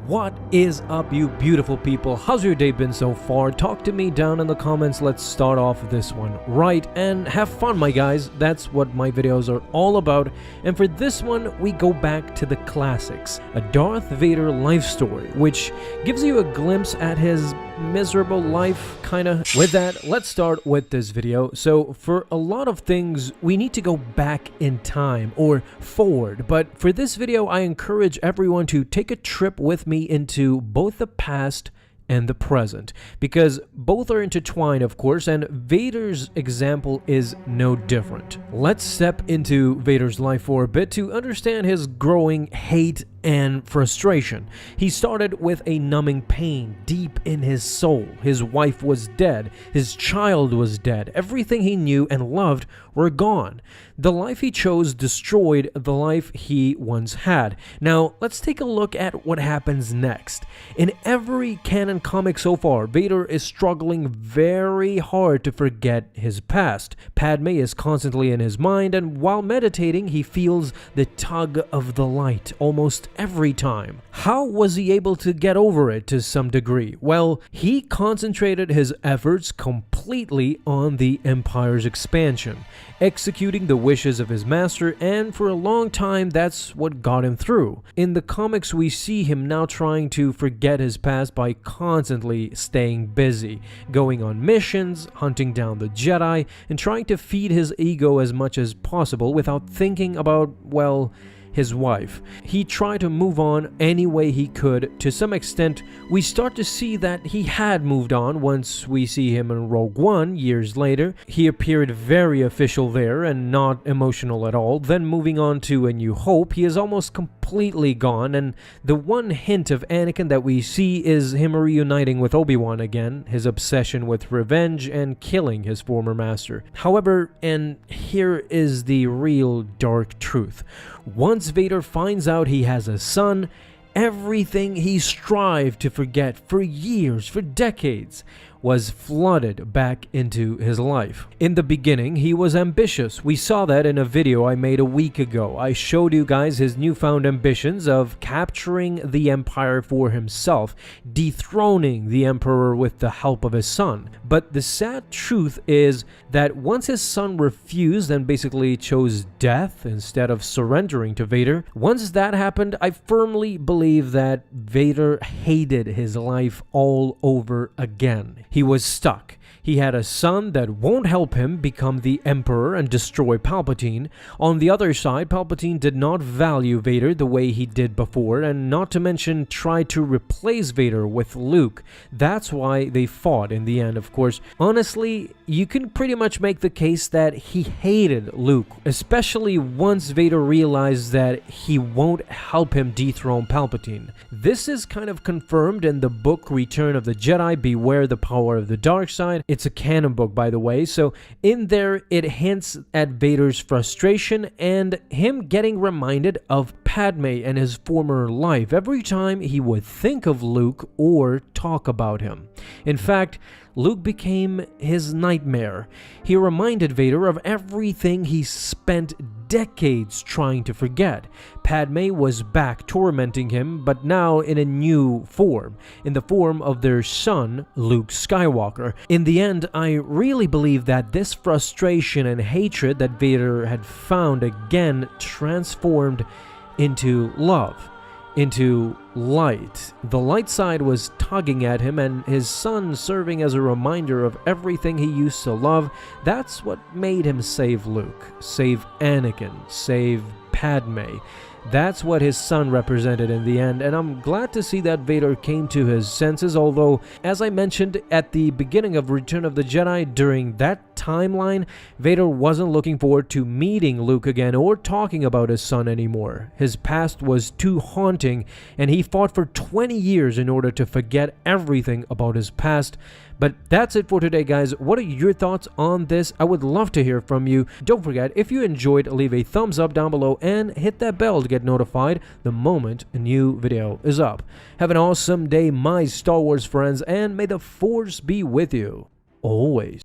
What is up, you beautiful people? How's your day been so far? Talk to me down in the comments. Let's start off this one right and have fun, my guys. That's what my videos are all about. And for this one, we go back to the classics, a Darth Vader life story, which gives you a glimpse at his miserable life, kinda. With that, let's start with this video. So for a lot of things, we need to go back in time or forward, but for this video, I encourage everyone to take a trip with me into both the past and the present, because both are intertwined, of course, and Vader's example is no different. Let's step into Vader's life for a bit to understand his growing hate and frustration. He started with a numbing pain deep in his soul. His wife was dead. His child was dead. Everything he knew and loved were gone. The life he chose destroyed the life he once had. Now, let's take a look at what happens next. In every canon comic so far, Vader is struggling very hard to forget his past. Padme is constantly in his mind, and while meditating, he feels the tug of the light almost every time. How was he able to get over it to some degree? Well, he concentrated his efforts completely on the Empire's expansion, executing the wishes of his master, and for a long time that's what got him through. In the comics, we see him now trying to forget his past by constantly staying busy, going on missions, hunting down the Jedi, and trying to feed his ego as much as possible without thinking about, well, his wife. He tried to move on any way he could. To some extent, we start to see that he had moved on once we see him in Rogue One years later. He appeared very official there and not emotional at all. Then moving on to A New Hope, he is almost completely gone, and the one hint of Anakin that we see is him reuniting with Obi-Wan again, his obsession with revenge and killing his former master. However, and here is the real dark truth, once Vader finds out he has a son, everything he strived to forget for years, for decades, was flooded back into his life. In the beginning, he was ambitious. We saw that in a video I made a week ago. I showed you guys his newfound ambitions of capturing the Empire for himself, dethroning the Emperor with the help of his son. But the sad truth is that once his son refused and basically chose death instead of surrendering to Vader, once that happened, I firmly believe that Vader hated his life all over again. He was stuck. He had a son that won't help him become the Emperor and destroy Palpatine. On the other side, Palpatine did not value Vader the way he did before, and not to mention tried to replace Vader with Luke. That's why they fought in the end, of course. Honestly, you can pretty much make the case that he hated Luke, especially once Vader realized that he won't help him dethrone Palpatine. This is kind of confirmed in the book Return of the Jedi, Beware the Power of the Dark Side. It's a canon book, by the way, so in there it hints at Vader's frustration and him getting reminded of Padme and his former life every time he would think of Luke or talk about him. In fact, Luke became his nightmare. He reminded Vader of everything he spent decades trying to forget. Padme was back tormenting him, but now in a new form, in the form of their son, Luke Skywalker. In the end, I really believe that this frustration and hatred that Vader had found again transformed into love, into light. The light side was tugging at him, and his son serving as a reminder of everything he used to love. That's what made him save Luke, save Anakin, save Padme. That's what his son represented in the end, and I'm glad to see that Vader came to his senses, although, as I mentioned at the beginning of Return of the Jedi, during that timeline, Vader wasn't looking forward to meeting Luke again or talking about his son anymore. His past was too haunting, and he fought for 20 years in order to forget everything about his past. But that's it for today, guys. What are your thoughts on this? I would love to hear from you. Don't forget, if you enjoyed, leave a thumbs up down below and hit that bell to get notified the moment a new video is up. Have an awesome day, my Star Wars friends, and may the Force be with you always.